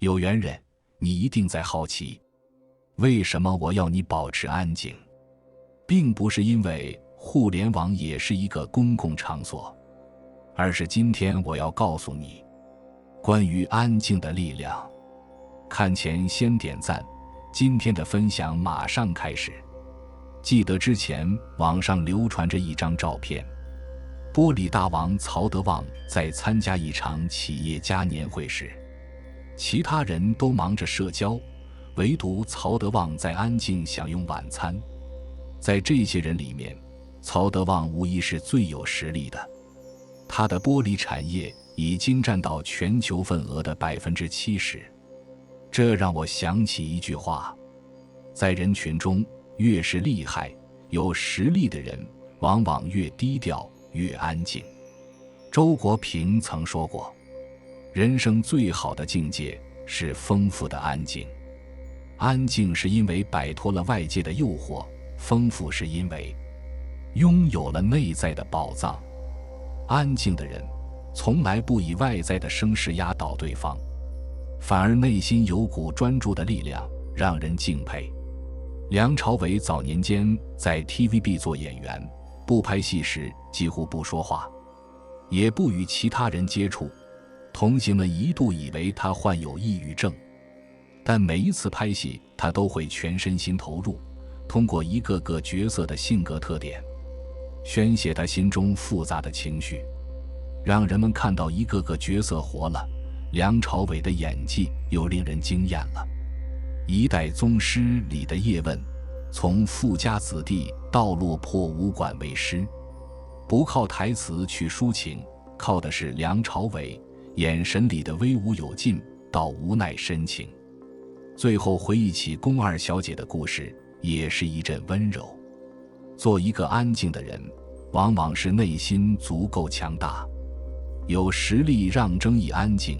有缘人，你一定在好奇，为什么我要你保持安静？并不是因为互联网也是一个公共场所，而是今天我要告诉你关于安静的力量。看前先点赞，今天的分享马上开始。记得之前网上流传着一张照片，玻璃大王曹德旺在参加一场企业家年会时，其他人都忙着社交，唯独曹德旺在安静享用晚餐。在这些人里面，曹德旺无疑是最有实力的，他的玻璃产业已经占到全球份额的70%。这让我想起一句话，在人群中越是厉害有实力的人，往往越低调越安静。周国平曾说过，人生最好的境界是丰富的安静。安静是因为摆脱了外界的诱惑，丰富是因为拥有了内在的宝藏。安静的人从来不以外在的声势压倒对方，反而内心有股专注的力量，让人敬佩。梁朝伟早年间在 TVB 做演员，不拍戏时几乎不说话，也不与其他人接触，同行们一度以为他患有抑郁症。但每一次拍戏，他都会全身心投入，通过一个个角色的性格特点，宣泄他心中复杂的情绪，让人们看到一个个角色活了。梁朝伟的演技又令人惊艳了。一代宗师里的叶问，从富家子弟到落魄武馆为师，不靠台词去抒情，靠的是梁朝伟眼神里的威武有劲到无奈深情。最后回忆起宫二小姐的故事，也是一阵温柔。做一个安静的人，往往是内心足够强大，有实力让争议安静，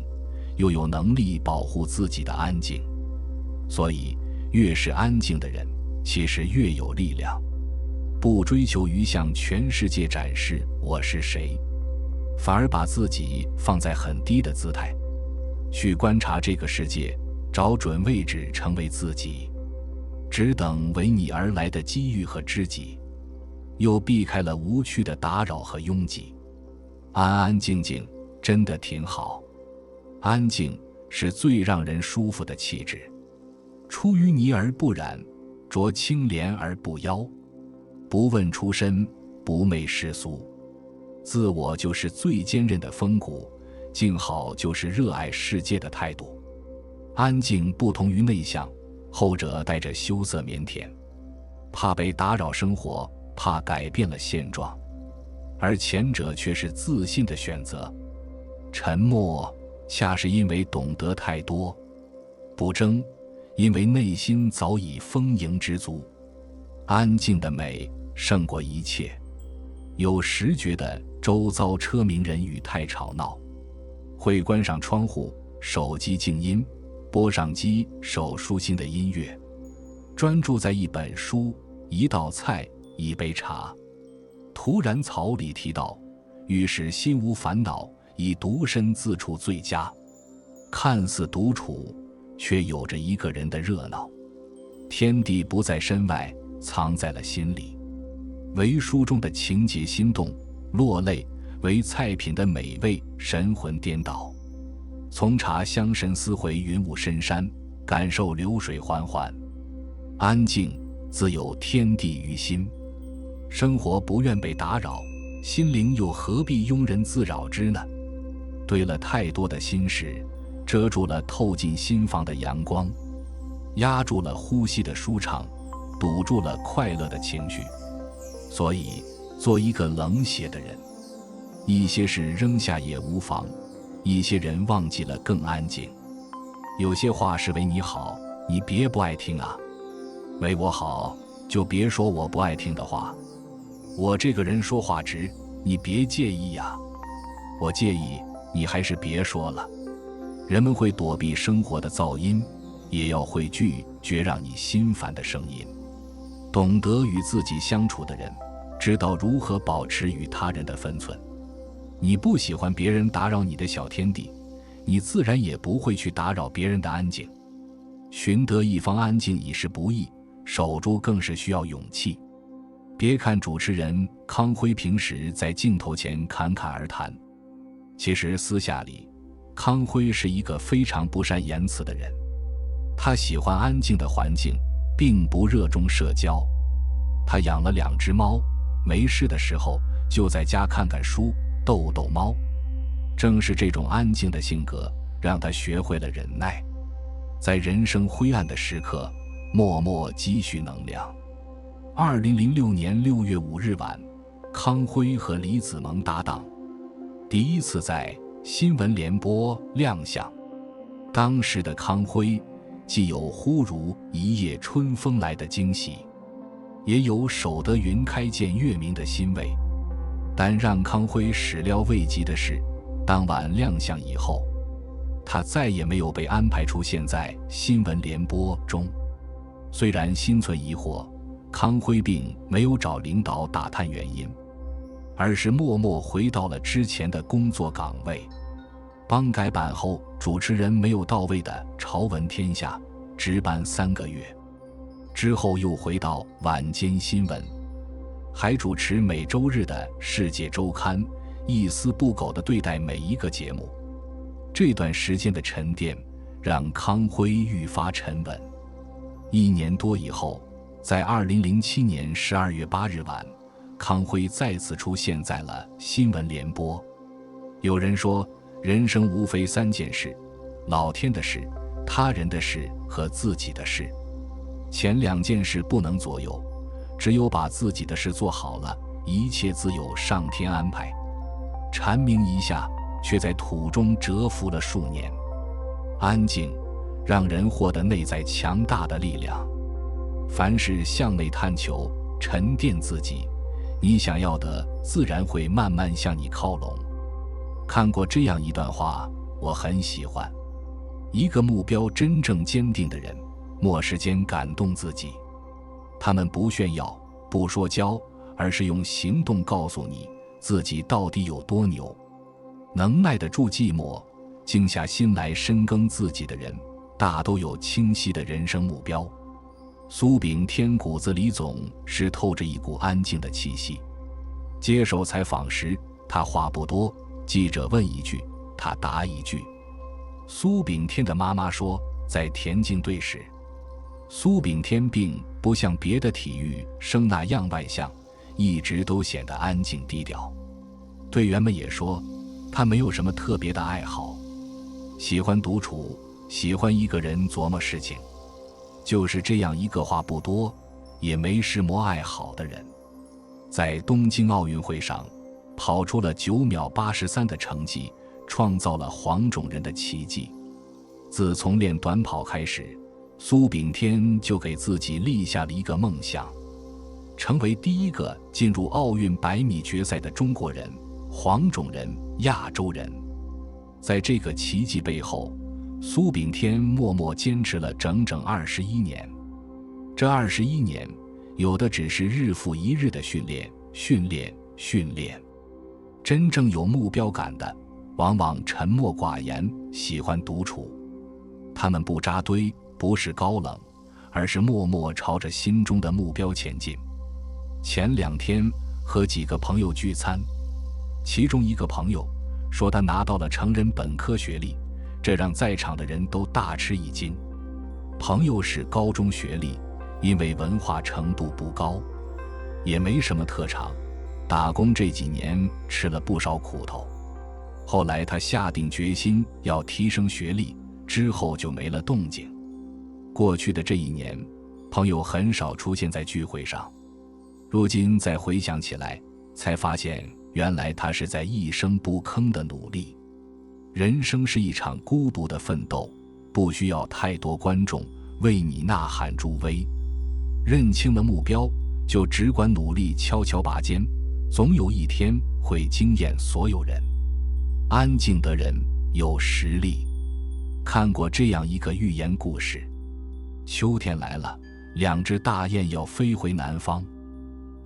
又有能力保护自己的安静。所以越是安静的人，其实越有力量。不追求于向全世界展示我是谁，反而把自己放在很低的姿态，去观察这个世界，找准位置成为自己，只等为你而来的机遇和知己，又避开了无趣的打扰和拥挤。安安静静真的挺好，安静是最让人舒服的气质。出淤泥而不染，濯清涟而不妖，不问出身，不媚世俗。自我就是最坚韧的风骨，静好就是热爱世界的态度。安静不同于内向，后者带着羞涩腼腆，怕被打扰生活，怕改变了现状，而前者却是自信的选择。沉默恰是因为懂得太多，不争因为内心早已丰盈知足。安静的美胜过一切。有时觉得周遭车鸣人语太吵闹，会关上窗户，手机静音，播上几首舒心的音乐，专注在一本书、一道菜、一杯茶。徒然草里提到，遇事心无烦恼，以独身自处最佳。看似独处，却有着一个人的热闹。天地不在身外，藏在了心里。为书中的情节心动落泪，为菜品的美味神魂颠倒。从茶香神思回云雾深山，感受流水缓缓。安静自有天地于心。生活不愿被打扰，心灵又何必庸人自扰之呢？堆了太多的心事，遮住了透进心房的阳光，压住了呼吸的舒畅，堵住了快乐的情绪。所以做一个冷血的人，一些事扔下也无妨，一些人忘记了更安静。有些话是为你好，你别不爱听啊。为我好，就别说我不爱听的话。我这个人说话直，你别介意呀。我介意，你还是别说了。人们会躲避生活的噪音，也要会拒绝让你心烦的声音。懂得与自己相处的人，知道如何保持与他人的分寸。你不喜欢别人打扰你的小天地，你自然也不会去打扰别人的安静。寻得一方安静已是不易，守住更是需要勇气。别看主持人康辉平时在镜头前侃侃而谈，其实私下里，康辉是一个非常不善言辞的人。他喜欢安静的环境，并不热衷社交。他养了2只猫，没事的时候就在家看看书，逗逗猫。正是这种安静的性格，让他学会了忍耐，在人生灰暗的时刻，默默积蓄能量。2006年6月5日晚，康辉和李子萌搭档，第一次在新闻联播亮相。当时的康辉既有忽如一夜春风来的惊喜，也有守得云开见月明的欣慰。但让康辉始料未及的是，当晚亮相以后，他再也没有被安排出现在新闻联播中。虽然心存疑惑，康辉并没有找领导打探原因，而是默默回到了之前的工作岗位。帮改版后，主持人没有到位的《朝闻天下》值班3个月，之后又回到晚间新闻，还主持每周日的《世界周刊》，一丝不苟地对待每一个节目。这段时间的沉淀让康辉愈发沉稳。1年多以后，在2007年12月8日晚，康辉再次出现在了新闻联播。有人说，人生无非3件事：老天的事、他人的事和自己的事。前2件事不能左右，只有把自己的事做好了，一切自有上天安排。蝉鸣一下，却在土中蛰伏了数年。安静让人获得内在强大的力量。凡事向内探求，沉淀自己，你想要的自然会慢慢向你靠拢。看过这样一段话，我很喜欢：一个目标真正坚定的人，没时间感动自己。他们不炫耀，不说教，而是用行动告诉你自己到底有多牛。能耐得住寂寞，静下心来深耕自己的人，大都有清晰的人生目标。苏炳添骨子里总是透着一股安静的气息。接受采访时，他话不多，记者问一句，他答一句。苏炳添的妈妈说，在田径队时，苏炳添并不像别的体育生那样外向，一直都显得安静低调。队员们也说，他没有什么特别的爱好，喜欢独处，喜欢一个人琢磨事情。就是这样一个话不多，也没什么爱好的人，在东京奥运会上跑出了9秒83的成绩，创造了黄种人的奇迹。自从练短跑开始，苏炳添就给自己立下了一个梦想，成为第一个进入奥运100米决赛的中国人、黄种人、亚洲人。在这个奇迹背后，苏炳添默默坚持了整整21年。这21年，有的只是日复一日的训练。真正有目标感的，往往沉默寡言，喜欢独处。他们不扎堆，不是高冷，而是默默朝着心中的目标前进。前2天和几个朋友聚餐，其中一个朋友说他拿到了成人本科学历，这让在场的人都大吃一惊。朋友是高中学历，因为文化程度不高，也没什么特长，打工这几年吃了不少苦头。后来他下定决心要提升学历，之后就没了动静。过去的这1年，朋友很少出现在聚会上，如今再回想起来，才发现原来他是在一声不吭的努力。人生是一场孤独的奋斗，不需要太多观众为你呐喊助威。认清了目标，就只管努力敲敲把尖，总有一天会惊艳所有人。安静的人有实力。看过这样一个寓言故事：秋天来了，2只大雁要飞回南方，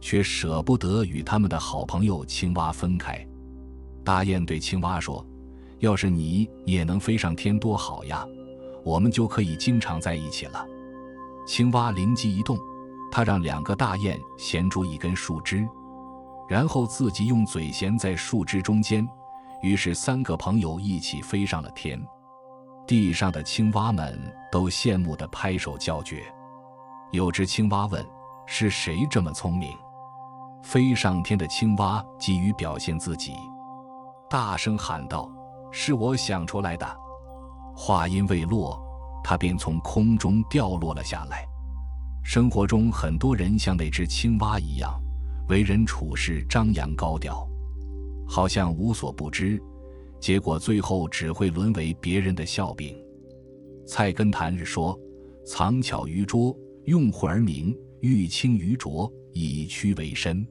却舍不得与他们的好朋友青蛙分开。大雁对青蛙说，要是你也能飞上天多好呀，我们就可以经常在一起了。青蛙灵机一动，它让2个大雁衔住一根树枝，然后自己用嘴衔在树枝中间，于是3个朋友一起飞上了天。地上的青蛙们都羡慕地拍手叫绝。有只青蛙问：是谁这么聪明？飞上天的青蛙急于表现自己，大声喊道：是我想出来的。话音未落，它便从空中掉落了下来。生活中很多人像那只青蛙一样，为人处事张扬高调，好像无所不知，结果最后只会沦为别人的笑柄。菜根谭日说：藏巧于拙，用晦而明，欲清于浊，以屈为伸。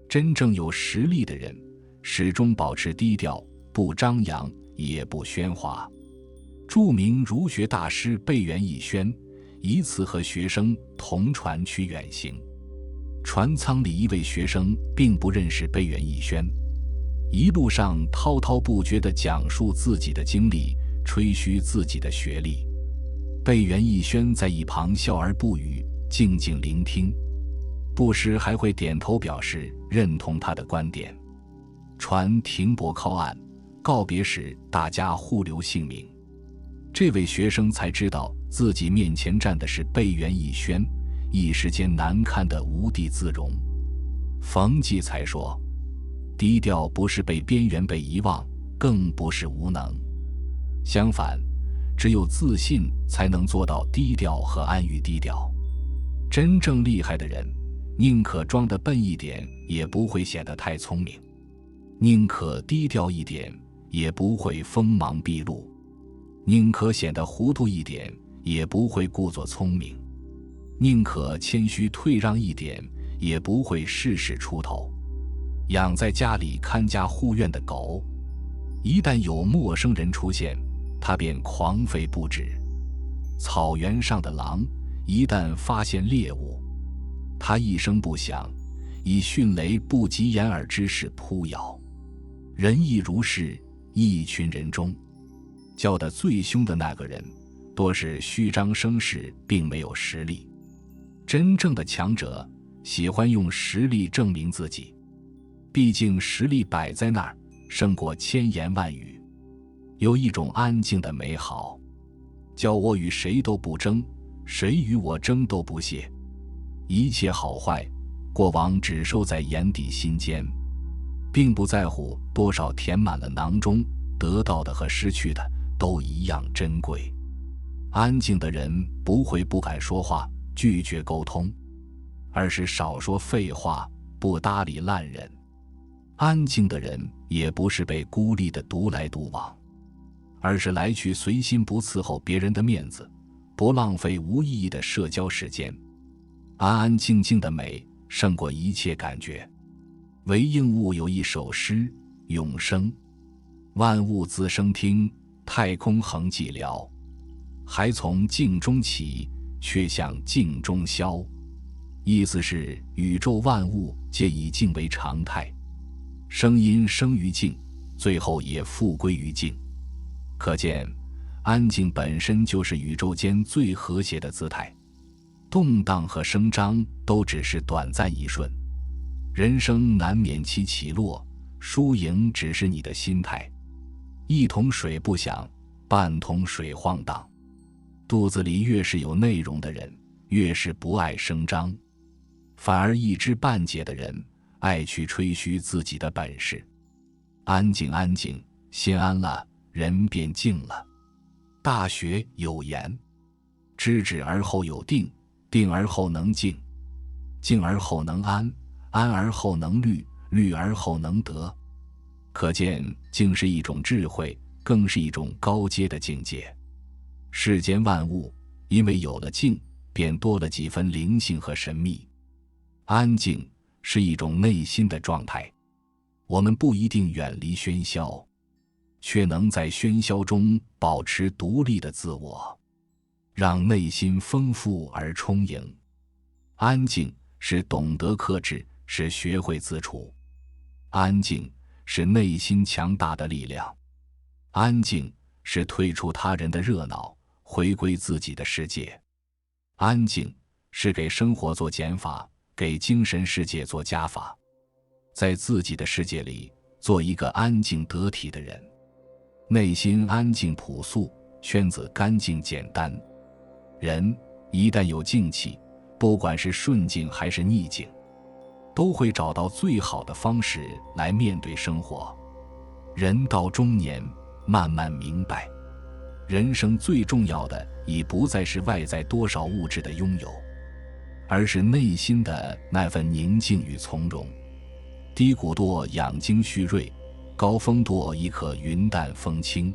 真正有实力的人，始终保持低调，不张扬，也不喧哗。著名儒学大师贝原义宣一次和学生同船去远行，船舱里一位学生并不认识贝原义宣，一路上滔滔不绝地讲述自己的经历，吹嘘自己的学历。贝原义宣在一旁笑而不语，静静聆听，不时还会点头表示认同他的观点。船停泊靠岸，告别时大家互留姓名。这位学生才知道自己面前站的是贝原义宣，一时间难堪得无地自容。冯骥才说：低调不是被边缘被遗忘，更不是无能，相反，只有自信才能做到低调和安于低调。真正厉害的人，宁可装得笨一点，也不会显得太聪明；宁可低调一点，也不会锋芒毕露；宁可显得糊涂一点，也不会故作聪明；宁可谦虚退让一点，也不会事事出头。养在家里看家护院的狗，一旦有陌生人出现，它便狂吠不止；草原上的狼，一旦发现猎物，它一声不响，以迅雷不及掩耳之势扑咬。人亦如是，一群人中，叫得最凶的那个人，多是虚张声势，并没有实力。真正的强者喜欢用实力证明自己，毕竟实力摆在那儿，胜过千言万语。有一种安静的美好，叫我与谁都不争，谁与我争都不屑。一切好坏，过往只收在眼底心间，并不在乎多少填满了囊中，得到的和失去的都一样珍贵。安静的人不会不敢说话，拒绝沟通，而是少说废话，不搭理烂人。安静的人也不是被孤立的独来独往，而是来去随心，不伺候别人的面子，不浪费无意义的社交时间。安安静静的美胜过一切感觉。韦应物有一首诗：永生，万物自生听，太空恒寂寥。还从静中起，却向静中消。意思是宇宙万物皆以静为常态，声音生于静，最后也复归于静。可见安静本身就是宇宙间最和谐的姿态，动荡和声张都只是短暂一瞬。人生难免其起落，输赢只是你的心态。一桶水不响，半桶水晃荡。肚子里越是有内容的人，越是不爱声张，反而一知半解的人爱去吹嘘自己的本事。安静安静，心安了，人便静了。大学有言：知止而后有定，定而后能静，静而后能安，安而后能虑，虑而后能得。可见静是一种智慧，更是一种高阶的境界。世间万物因为有了静，便多了几分灵性和神秘。安静是一种内心的状态，我们不一定远离喧嚣，却能在喧嚣中保持独立的自我，让内心丰富而充盈。安静是懂得克制，是学会自处。安静是内心强大的力量。安静是退出他人的热闹，回归自己的世界。安静是给生活做减法，给精神世界做加法。在自己的世界里做一个安静得体的人，内心安静朴素，圈子干净简单。人一旦有静气，不管是顺境还是逆境，都会找到最好的方式来面对生活。人到中年，慢慢明白，人生最重要的已不再是外在多少物质的拥有，而是内心的那份宁静与从容。低谷多养精蓄锐，高峰多亦可云淡风轻。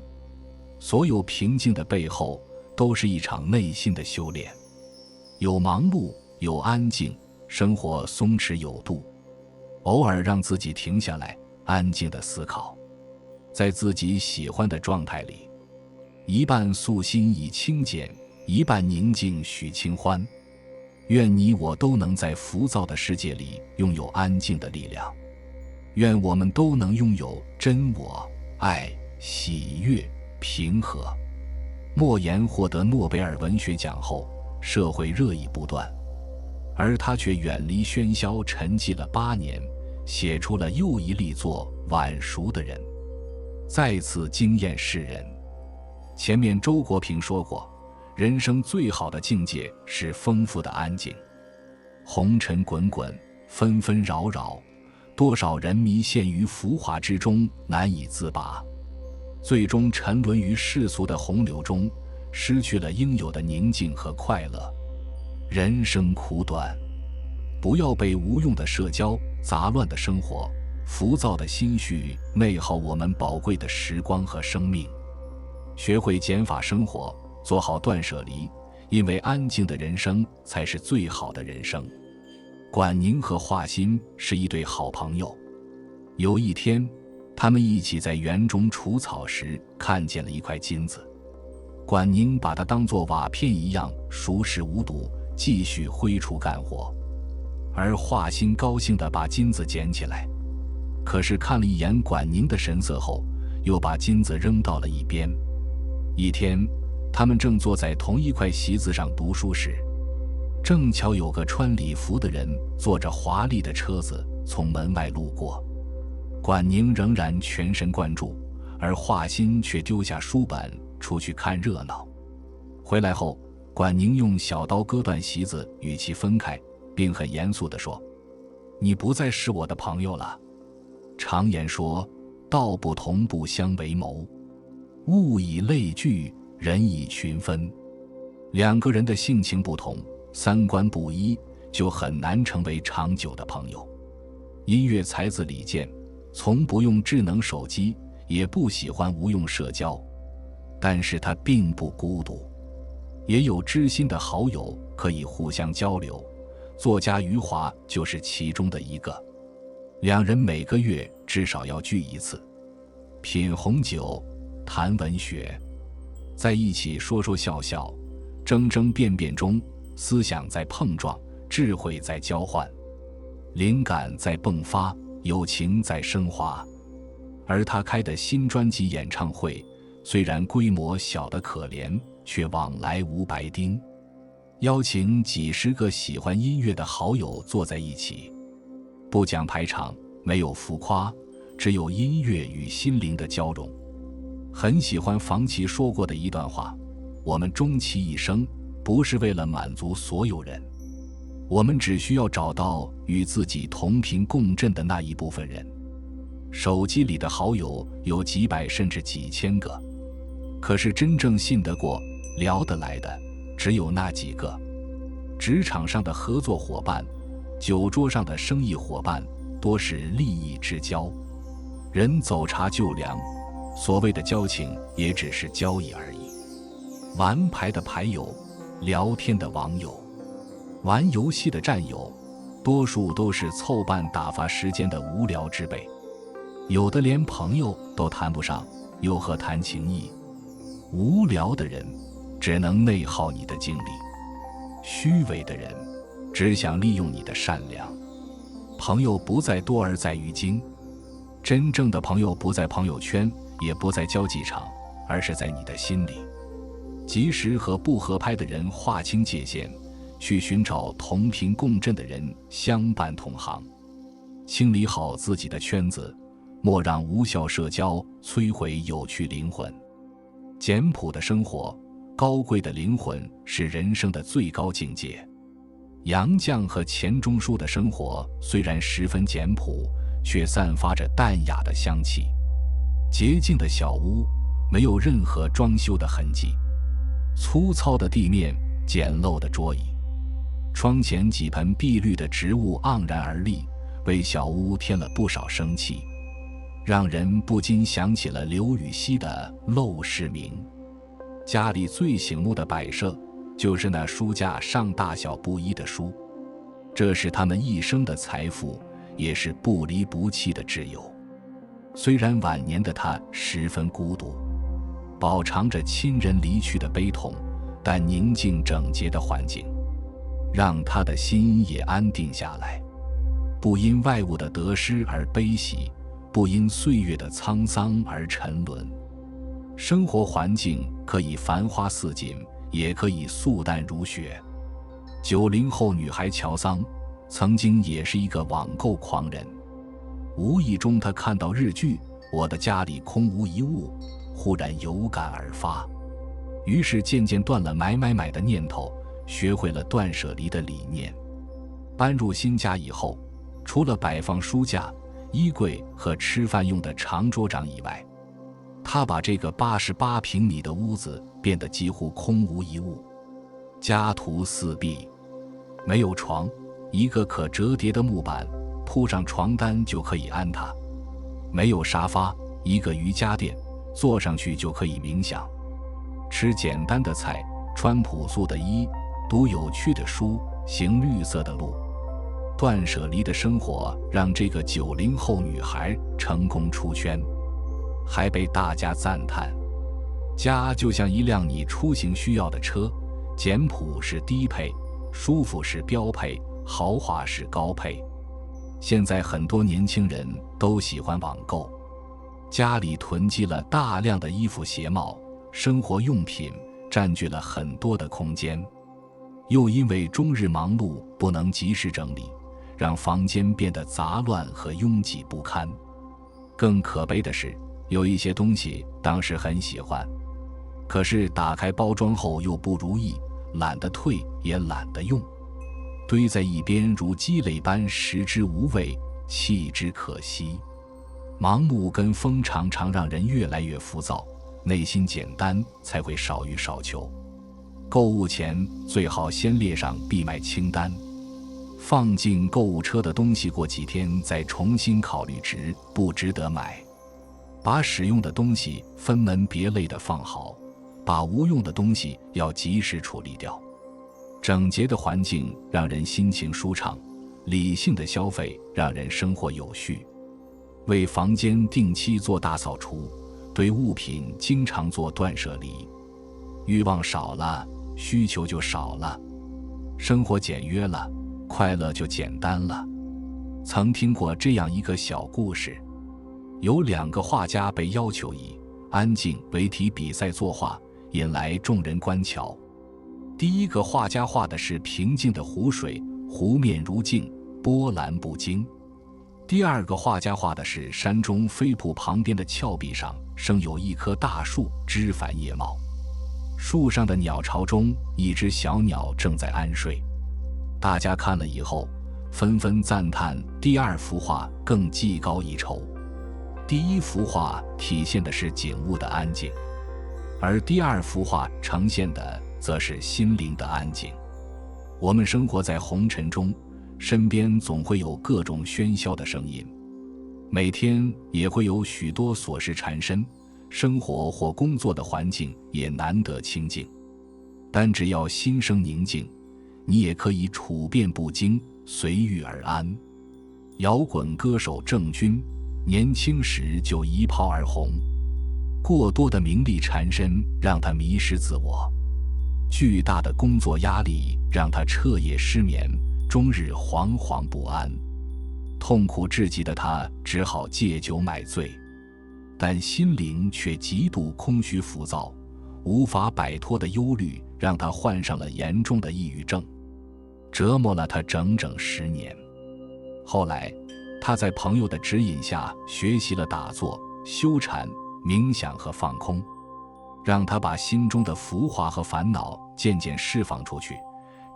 所有平静的背后，都是一场内心的修炼。有忙碌，有安静，生活松弛有度。偶尔让自己停下来，安静地思考，在自己喜欢的状态里，一半素心以清简，一半宁静许清欢。愿你我都能在浮躁的世界里拥有安静的力量。愿我们都能拥有真我、爱、喜悦、平和。莫言获得诺贝尔文学奖后，社会热议不断，而他却远离喧嚣，沉寂了8年，写出了又一力作《晚熟的人》，再次惊艳世人。前面周国平说过，人生最好的境界是丰富的安静。红尘滚滚，纷纷扰扰，多少人迷陷于浮华之中，难以自拔，最终沉沦于世俗的洪流中，失去了应有的宁静和快乐。人生苦短，不要被无用的社交、杂乱的生活、浮躁的心绪内耗我们宝贵的时光和生命。学会减法生活，做好断舍离，因为安静的人生才是最好的人生。管宁和华歆是一对好朋友。有一天，他们一起在园中除草时，看见了一块金子。管宁把它当作瓦片一样熟视无睹，继续挥锄干活，而华歆高兴地把金子捡起来，可是看了一眼管宁的神色后，又把金子扔到了一边。一天，他们正坐在同一块席子上读书时，正巧有个穿礼服的人坐着华丽的车子从门外路过。管宁仍然全神贯注，而华歆却丢下书本出去看热闹。回来后，管宁用小刀割断席子与其分开，并很严肃地说：“你不再是我的朋友了。常言说，道不同不相为谋，物以类聚，人以群分。两个人的性情不同，三观不一，就很难成为长久的朋友。”音乐才子李健从不用智能手机，也不喜欢无用社交，但是他并不孤独，也有知心的好友可以互相交流。作家余华就是其中的一个。两人每个月至少要聚一次，品红酒，谈文学，在一起说说笑笑，争争辩辩中，思想在碰撞，智慧在交换，灵感在迸发，友情在升华。而他开的新专辑演唱会，虽然规模小得可怜，却往来无白丁，邀请几十个喜欢音乐的好友坐在一起，不讲排场，没有浮夸，只有音乐与心灵的交融。很喜欢房琪说过的一段话：我们终其一生，不是为了满足所有人，我们只需要找到与自己同频共振的那一部分人。手机里的好友有几百甚至几千个，可是真正信得过、聊得来的只有那几个。职场上的合作伙伴，酒桌上的生意伙伴，多是利益之交。人走茶就凉，所谓的交情也只是交易而已。玩牌的牌友，聊天的网友，玩游戏的战友，多数都是凑伴打发时间的无聊之辈。有的连朋友都谈不上，又何谈情谊？无聊的人只能内耗你的精力，虚伪的人只想利用你的善良。朋友不在多而在于精，真正的朋友不在朋友圈，也不在交际场，而是在你的心里。及时和不合拍的人划清界限，去寻找同频共振的人相伴同行。清理好自己的圈子，莫让无效社交摧毁有趣灵魂。简朴的生活，高贵的灵魂是人生的最高境界。杨绛和钱钟书的生活虽然十分简朴，却散发着淡雅的香气。洁净的小屋，没有任何装修的痕迹，粗糙的地面，简陋的桌椅，窗前几盆碧绿的植物盎然而立，为小屋添了不少生气，让人不禁想起了刘禹锡的《陋室铭》。家里最醒目的摆设，就是那书架上大小不一的书，这是他们一生的财富，也是不离不弃的挚友。虽然晚年的他十分孤独，饱尝着亲人离去的悲痛，但宁静整洁的环境让他的心也安定下来，不因外物的得失而悲喜，不因岁月的沧桑而沉沦。生活环境可以繁花似锦，也可以素淡如雪。90后女孩乔桑曾经也是一个网购狂人，无意中她看到日剧《我的家里空无一物》，忽然有感而发，于是渐渐断了买的念头，学会了断舍离的理念。搬入新家以后，除了摆放书架、衣柜和吃饭用的长桌长以外，他把这个88平米的屋子变得几乎空无一物。家徒四壁，没有床，一个可折叠的木板，铺上床单就可以安踏；没有沙发，一个瑜伽垫，坐上去就可以冥想。吃简单的菜，穿朴素的衣，读有趣的书，行绿色的路。断舍离的生活让这个90后女孩成功出圈，还被大家赞叹。家就像一辆你出行需要的车，简朴是低配，舒服是标配，豪华是高配。现在很多年轻人都喜欢网购，家里囤积了大量的衣服鞋帽，生活用品占据了很多的空间，又因为终日忙碌不能及时整理，让房间变得杂乱和拥挤不堪。更可悲的是，有一些东西当时很喜欢，可是打开包装后又不如意，懒得退也懒得用，堆在一边如积累般食之无味，弃之可惜。盲目跟风常常让人越来越浮躁，内心简单才会少欲少求。购物前最好先列上必买清单，放进购物车的东西过几天再重新考虑值不值得买。把使用的东西分门别类地放好，把无用的东西要及时处理掉。整洁的环境让人心情舒畅，理性的消费让人生活有序。为房间定期做大扫除，对物品经常做断舍离。欲望少了，需求就少了，生活简约了，快乐就简单了。曾听过这样一个小故事，有2个画家被要求以安静为题比赛作画，引来众人观瞧。第一个画家画的是平静的湖水，湖面如镜，波澜不惊。第二个画家画的是山中飞瀑旁边的峭壁上生有一棵大树，枝繁叶茂，树上的鸟巢中一只小鸟正在安睡。大家看了以后纷纷赞叹第2幅画更技高一筹。第1幅画体现的是景物的安静，而第2幅画呈现的则是心灵的安静。我们生活在红尘中，身边总会有各种喧嚣的声音，每天也会有许多琐事缠身，生活或工作的环境也难得清静。但只要心生宁静，你也可以处变不惊，随遇而安。摇滚歌手郑钧年轻时就一炮而红，过多的名利缠身让他迷失自我，巨大的工作压力让他彻夜失眠，终日惶惶不安。痛苦至极的他只好借酒买醉。但心灵却极度空虚浮躁，无法摆脱的忧虑让他患上了严重的抑郁症，折磨了他整整10年。后来他在朋友的指引下学习了打坐、修禅、冥想和放空，让他把心中的浮华和烦恼渐渐释放出去，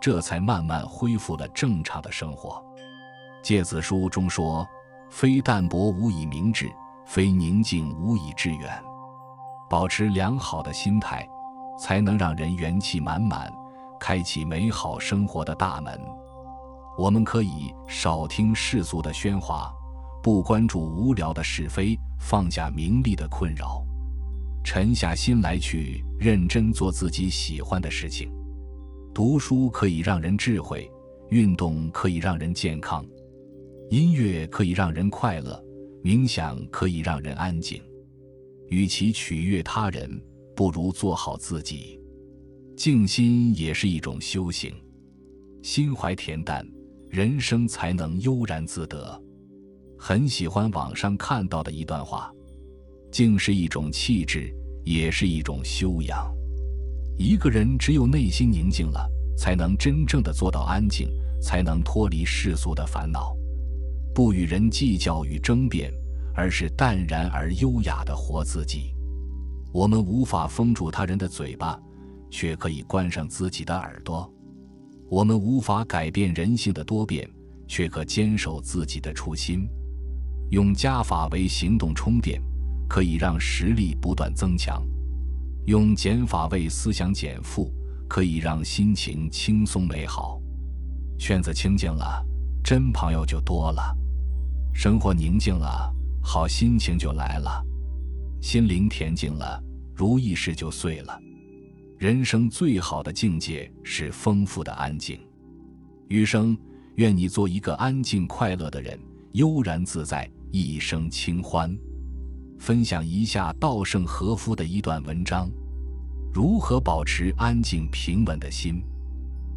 这才慢慢恢复了正常的生活。诫子书中说，非淡泊无以明志，非宁静无以致远。保持良好的心态，才能让人元气满满，开启美好生活的大门。我们可以少听世俗的喧哗，不关注无聊的是非，放下名利的困扰，沉下心来去认真做自己喜欢的事情。读书可以让人智慧，运动可以让人健康，音乐可以让人快乐，冥想可以让人安静。与其取悦他人，不如做好自己。静心也是一种修行，心怀恬淡，人生才能悠然自得。很喜欢网上看到的一段话，静是一种气质，也是一种修养。一个人只有内心宁静了，才能真正的做到安静，才能脱离世俗的烦恼，不与人计较与争辩，而是淡然而优雅地活自己。我们无法封住他人的嘴巴，却可以关上自己的耳朵。我们无法改变人性的多变，却可坚守自己的初心。用加法为行动充电，可以让实力不断增强；用减法为思想减负，可以让心情轻松美好。圈子清静了，真朋友就多了；生活宁静了，好心情就来了；心灵恬静了，如意事就碎了。人生最好的境界是丰富的安静。余生，愿你做一个安静快乐的人，悠然自在，一生清欢。分享一下稻盛和夫的一段文章：如何保持安静平稳的心。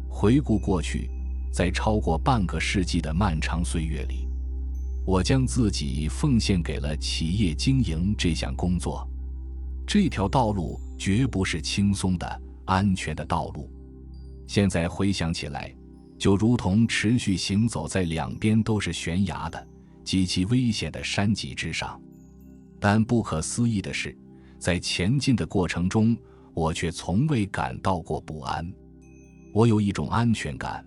回顾过去，在超过半个世纪的漫长岁月里，我将自己奉献给了企业经营这项工作。这条道路绝不是轻松的、安全的道路。现在回想起来，就如同持续行走在两边都是悬崖的、极其危险的山脊之上。但不可思议的是，在前进的过程中，我却从未感到过不安。我有一种安全感，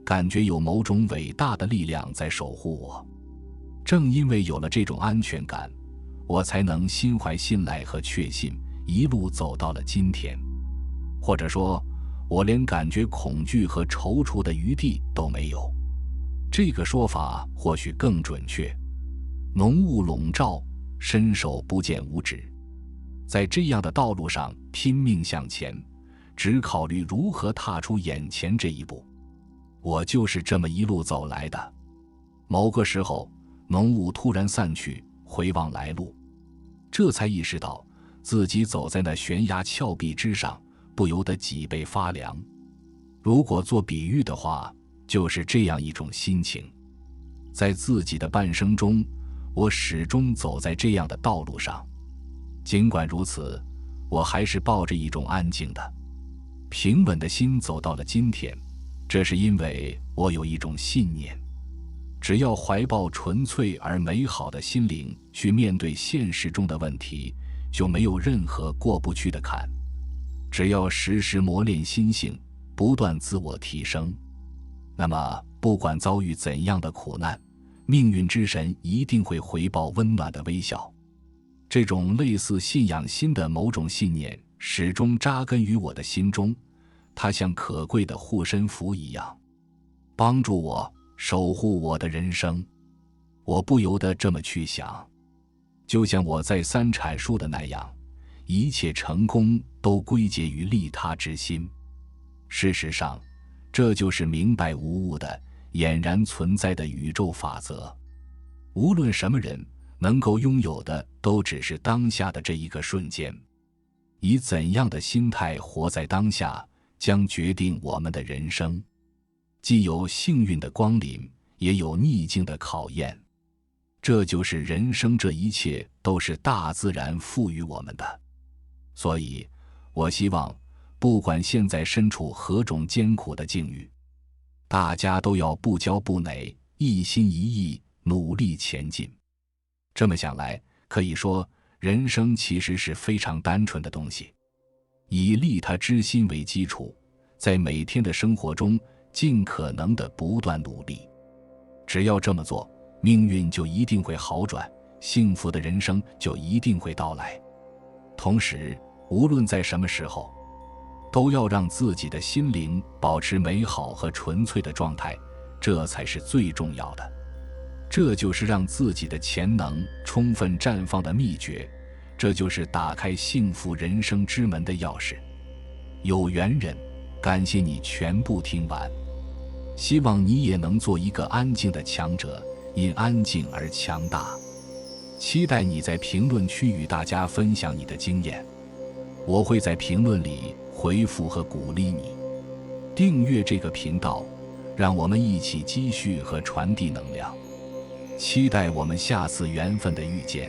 感觉有某种伟大的力量在守护我。正因为有了这种安全感，我才能心怀信赖和确信，一路走到了今天。或者说，我连感觉恐惧和踌躇的余地都没有。这个说法或许更准确。浓雾笼罩，伸手不见五指。在这样的道路上拼命向前，只考虑如何踏出眼前这一步。我就是这么一路走来的。某个时候，浓雾突然散去，回望来路，这才意识到自己走在那悬崖峭壁之上，不由得脊背发凉。如果做比喻的话，就是这样一种心情。在自己的半生中，我始终走在这样的道路上。尽管如此，我还是抱着一种安静的、平稳的心走到了今天。这是因为我有一种信念，只要怀抱纯粹而美好的心灵去面对现实中的问题，就没有任何过不去的坎。只要时时磨练心性，不断自我提升，那么不管遭遇怎样的苦难，命运之神一定会回报温暖的微笑。这种类似信仰心的某种信念始终扎根于我的心中，它像可贵的护身符一样，帮助我守护我的人生。我不由得这么去想，就像我再三阐述的那样，一切成功都归结于利他之心。事实上，这就是明白无误的、俨然存在的宇宙法则。无论什么人能够拥有的，都只是当下的这一个瞬间。以怎样的心态活在当下，将决定我们的人生。既有幸运的光临，也有逆境的考验。这就是人生，这一切都是大自然赋予我们的。所以，我希望，不管现在身处何种艰苦的境遇，大家都要不骄不馁，一心一意，努力前进。这么想来，可以说，人生其实是非常单纯的东西。以利他之心为基础，在每天的生活中尽可能的不断努力。只要这么做，命运就一定会好转，幸福的人生就一定会到来。同时，无论在什么时候，都要让自己的心灵保持美好和纯粹的状态，这才是最重要的。这就是让自己的潜能充分绽放的秘诀，这就是打开幸福人生之门的钥匙。有缘人，感谢你全部听完，希望你也能做一个安静的强者，因安静而强大。期待你在评论区与大家分享你的经验，我会在评论里回复和鼓励你。订阅这个频道，让我们一起积蓄和传递能量。期待我们下次缘分的遇见。